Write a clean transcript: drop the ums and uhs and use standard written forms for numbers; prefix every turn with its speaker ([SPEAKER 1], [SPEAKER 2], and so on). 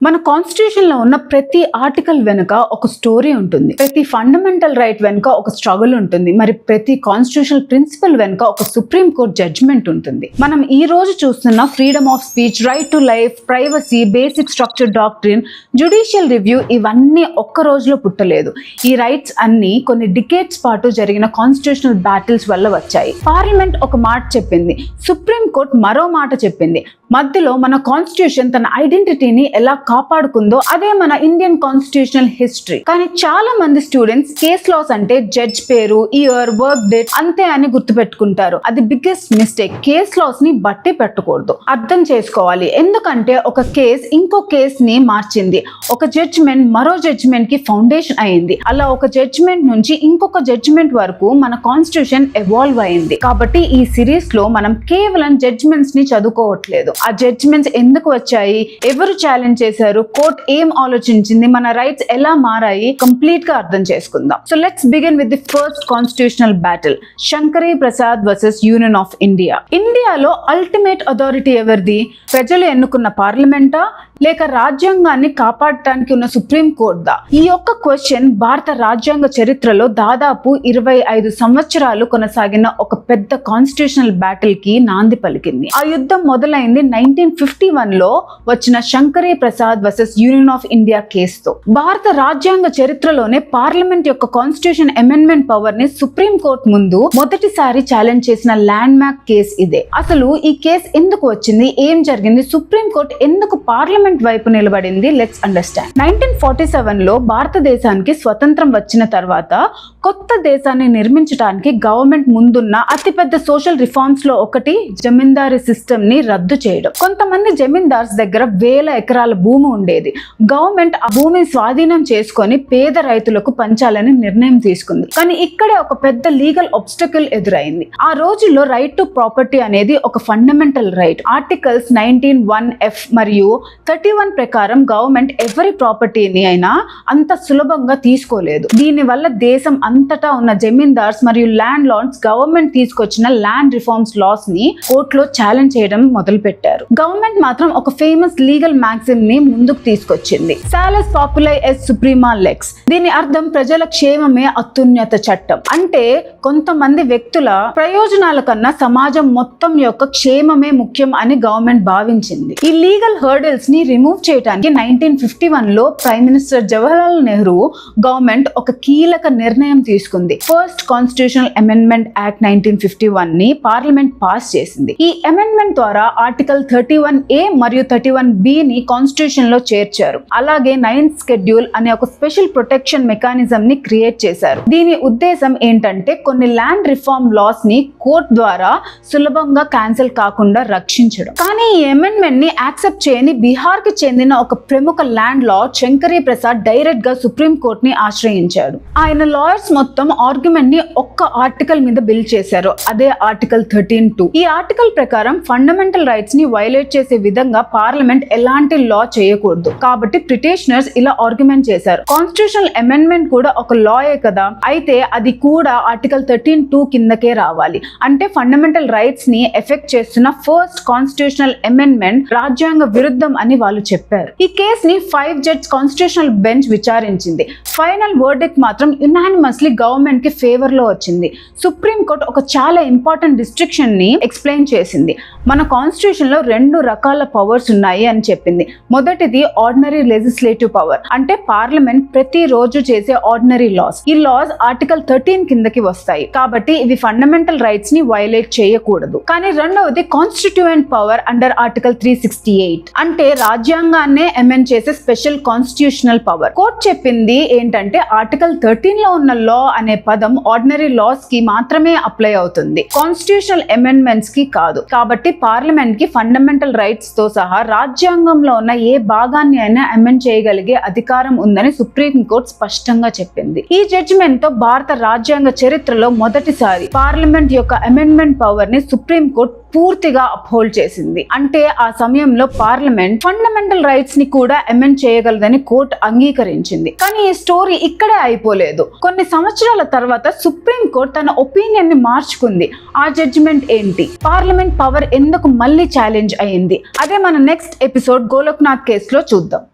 [SPEAKER 1] మన కాన్స్టిట్యూషన్ లో ఉన్న ప్రతి ఆర్టికల్ వెనుక ఒక స్టోరీ ఉంటుంది. ప్రతి ఫండమెంటల్ రైట్ వెనుక ఒక స్ట్రగుల్ ఉంటుంది. మరి ప్రతి కాన్స్టిట్యూషనల్ ప్రిన్సిపల్ వెనుక ఒక సుప్రీం కోర్ట్ జడ్జ్మెంట్ ఉంటుంది. మనం ఈ రోజు చూస్తున్న freedom of speech, right to life, privacy, basic structure doctrine, judicial review ఇవన్నీ ఒక్క రోజులో పుట్టలేదు. ఈ రైట్స్ అన్ని కొన్ని డికేట్స్ పాటు జరిగిన కాన్స్టిట్యూషనల్ బ్యాటిల్స్ వల్ల వచ్చాయి. పార్లమెంట్ ఒక మాట చెప్పింది, సుప్రీం కోర్ట్ మరో మాట చెప్పింది. మధ్యలో మన కాన్స్టిట్యూషన్ తన ఐడెంటిటీని ఎలా కాపాడుకుందో అదే మన ఇండియన్ కాన్స్టిట్యూషనల్ హిస్టరీ. కానీ చాలా మంది స్టూడెంట్స్ కేస్ లాస్ అంటే జడ్జ్ పేరు, ఇయర్, వర్క్ డేట్ అంతే అని గుర్తుపెట్టుకుంటారు. అది బిగ్గెస్ట్ మిస్టేక్. కేస్ లాస్ ని బట్టి పెట్టకూడదు, అర్థం చేసుకోవాలి. ఎందుకంటే ఒక కేస్ ఇంకో కేస్ ని మార్చింది, ఒక జడ్జిమెంట్ మరో జడ్జిమెంట్ కి ఫౌండేషన్ అయింది. అలా ఒక జడ్జిమెంట్ నుంచి ఇంకొక జడ్జిమెంట్ వరకు మన కాన్స్టిట్యూషన్ ఎవాల్వ్ అయింది. కాబట్టి ఈ సిరీస్ లో మనం కేవలం జడ్జిమెంట్స్ ని చదువుకోవట్లేదు, ఆ జడ్జిమెంట్స్ ఎందుకు వచ్చాయి, ఎవరు ఛాలెంజ్ చేశారు, కోర్ట్ ఏం ఆలోచించింది, మన రైట్స్ ఎలా మారాయి కంప్లీట్ గా అర్థం చేసుకుందాం. So let's begin with the first constitutional battle, Shankari Prasad versus union of India. ఇండియాలో అల్టిమేట్ అథారిటీ ఎవరిది? ప్రజలు ఎన్నుకున్న పార్లమెంటా లేక రాజ్యాంగాన్ని కాపాడటానికి ఉన్న సుప్రీం కోర్ట్ దా? ఈ యొక్క క్వశ్చన్ భారత రాజ్యాంగ చరిత్రలో దాదాపు 25 సంవత్సరాలు కొనసాగిన ఒక పెద్ద కాన్స్టిట్యూషనల్ బ్యాటిల్ కి నాంది పలికింది. ఆ యుద్ధం మొదలైంది 1951 లో వచ్చిన Shankari Prasad versus union of India కేసుతో. భారత రాజ్యాంగ చరిత్రలోనే పార్లమెంట్ యొక్క కాన్స్టిట్యూషన్ అమెండ్మెంట్ పవర్ ని సుప్రీం కోర్ట్ ముందు మొదటిసారి ఛాలెంజ్ చేసిన ల్యాండ్ మార్క్ కేసు ఇదే. అసలు ఈ కేసు ఎందుకు వచ్చింది, ఏం జరిగింది, సుప్రీం కోర్ట్ ఎందుకు పార్లమెంట్ వైపు నిలబడింది? Let's understand. 1947 లో భారతదేశానికి స్వతంత్రం వచ్చిన తర్వాత కొత్త దేశాన్ని నిర్మించడానికి గవర్నమెంట్ ముందున్న అతిపెద్ద సోషల్ రిఫార్మ్స్ లో ఒకటి జమీందారీ సిస్టమ్ ని రద్దు చేయడం. కొంతమంది జమీందార్స్ దగ్గర వేల ఎకరాల భూమి ఉండేది. గవర్నమెంట్ ఆ భూమిని స్వాధీనం చేసుకొని పేద రైతులకు పంచాలని నిర్ణయం తీసుకుంది. కానీ ఇక్కడే ఒక పెద్ద లీగల్ ఆబ్స్టకిల్ ఎదురైంది. ఆ రోజుల్లో రైట్ టు ప్రాపర్టీ అనేది ఒక ఫండమెంటల్ రైట్. ఆర్టికల్స్ 19(1)(f) మరియు 31 ప్రకారం గవర్నమెంట్ ఎవరి ప్రాపర్టీని అయినా అంత సులభంగా తీసుకోలేదు. దీని వల్ల దేశం అంతటా ఉన్న జమీందార్స్ మరియు ల్యాండ్ లార్డ్స్ గవర్నమెంట్ తీసుకొచ్చిన ల్యాండ్ రిఫార్మ్స్ లాస్ ని కోర్టులో ఛాలెంజ్ చేయడం మొదలు పెట్టారు. గవర్నమెంట్ మాత్రం ఒక ఫేమస్ లీగల్ మ్యాగజిన్ ని ముందుకు తీసుకొచ్చింది, సాలస్ పాపులై ఎస్ సుప్రీమా లెక్స్. దీని అర్థం ప్రజల క్షేమమే అత్యున్నత చట్టం. అంటే కొంతమంది వ్యక్తుల ప్రయోజనాల కన్నా సమాజం మొత్తం యొక్క క్షేమమే ముఖ్యం అని గవర్నమెంట్ భావించింది. ఈ లీగల్ హర్డిల్స్ ని రిమూవ్ చేయడానికి 1951 లో prime minister Jawaharlal Nehru government ఒక కీలక నిర్ణయం తీసుకుంది. ఫస్ట్ కాన్స్టిట్యూషనల్ అమెండ్మెంట్ యాక్ట్ 1951 ని పార్లమెంట్ పాస్ చేసింది. ఈ అమెండ్మెంట్ ద్వారా ఆర్టికల్ 31A మరియు 31B ని కాన్స్టిట్యూషన్ లో చేర్చారు. అలాగే 9th షెడ్యూల్ అనే ఒక స్పెషల్ ప్రొటెక్షన్ మెకానిజం ని క్రియేట్ చేశారు. దీని ఉద్దేశం ఏంటంటే కొన్ని ల్యాండ్ రిఫార్మ్ లాస్ ని కోర్ట్ ద్వారా సులభంగా క్యాన్సిల్ కాకుండా రక్షించడం. కానీ ఈ అమెండ్మెంట్ ని యాక్సెప్ట్ చేయని బీహార్ కి చెందిన ఒక ప్రముఖ land lord Shankari Prasad direct గా సుప్రీం కోర్ట్ ని ఆశ్రయించాడు. ఆయన లాయర్స్ మొత్తం ఆర్గ్యుమెంట్ ని ఒక్క ఆర్టికల్ మీద బిల్ చేశారు, అదే ఆర్టికల్ 13(2). ఈ ఆర్టికల్ ప్రకారం ఫండమెంటల్ రైట్స్ ని వైలేట్ చేసే విధంగా పార్లమెంట్ ఎలాంటి లా చేయకూడదు. కాబట్టి పిటిషనర్స్ ఇలా ఆర్గ్యుమెంట్ చేశారు, కాన్స్టిట్యూషనల్ అమెండ్మెంట్ కూడా ఒక లాయే కదా, అయితే అది కూడా ఆర్టికల్ 13(2) కిందకే రావాలి. అంటే ఫండమెంటల్ రైట్స్ ని ఎఫెక్ట్ చేస్తున్న ఫస్ట్ కాన్స్టిట్యూషనల్ అమెండ్మెంట్ రాజ్యాంగ విరుద్ధం అని వాళ్ళు చెప్పారు. ఈ కేస్ ని 5 జడ్జ్ కాన్స్టిట్యూషనల్ బెంచ్ విచారించింది. ఫైనల్ వర్డిక్ట్ మాత్రం యునానిమస్లీ గవర్నమెంట్ కి ఫేవర్ లో వచ్చింది. సుప్రీం కోర్ట్ ఒక చాలా ఇంపార్టెంట్ డిస్ట్రిక్షన్ ని ఎక్స్ప్లెయిన్ చేసింది. మన కాన్స్టిట్యూషన్ లో 2 రకాల పవర్స్ ఉన్నాయి అని చెప్పింది. మొదటిది ఆర్డినరీ లెజిస్లేటివ్ పవర్, అంటే పార్లమెంట్ ప్రతి రోజు చేసే ఆర్డినరీ లాస్. ఈ లాస్ ఆర్టికల్ 13 కిందకి వస్తాయి, కాబట్టి ఇవి ఫండమెంటల్ రైట్స్ ని వైలేట్ చేయకూడదు. కానీ రెండవది కాన్స్టిట్యూయెంట్ పవర్ అండర్ ఆర్టికల్ 368, అంటే రాజ్యాంగాన్నే అమెండ్ చేసే స్పెషల్ కాన్స్టిట్యూషనల్ పవర్. కోర్ట్ చెప్పింది ఏంటంటే ఆర్టికల్ 13 లో ఉన్న లా అనే పదం ఆర్డినరీ లాస్ కి మాత్రమే అప్లై అవుతుంది, కాన్స్టిట్యూషనల్ అమెండ్మెంట్స్ కి కాదు. కాబట్టి పార్లమెంట్ కి ఫండమెంటల్ రైట్స్ తో సహా రాజ్యాంగంలో ఉన్న ఏ భాగాన్ని అయినా అమెండ్ చేయగలిగే అధికారం ఉందని సుప్రీం కోర్ట్ స్పష్టంగా చెప్పింది. ఈ జడ్జిమెంట్ తో భారత రాజ్యాంగ చరిత్రలో మొదటిసారి పార్లమెంట్ యొక్క అమెండ్మెంట్ పవర్ ని సుప్రీం కోర్ట్ పూర్తిగా అప్హోల్డ్ చేసింది. అంటే ఆ సమయంలో పార్లమెంట్ ఫండమెంటల్ రైట్స్ ని కూడా అమెండ్ చేయగలదని కోర్టు అంగీకరించింది. కానీ ఈ స్టోరీ ఇక్కడే అయిపోలేదు. కొన్ని సంవత్సరాల తర్వాత సుప్రీం కోర్ట్ తన ఒపీనియన్ ని మార్చుకుంది. ఆ జడ్జిమెంట్ ఏంటి, పార్లమెంట్ పవర్ ఎందుకు మళ్ళీ ఛాలెంజ్ అయింది, అదే మన నెక్స్ట్ ఎపిసోడ్ గోలోక్నాథ్ కేసులో చూద్దాం.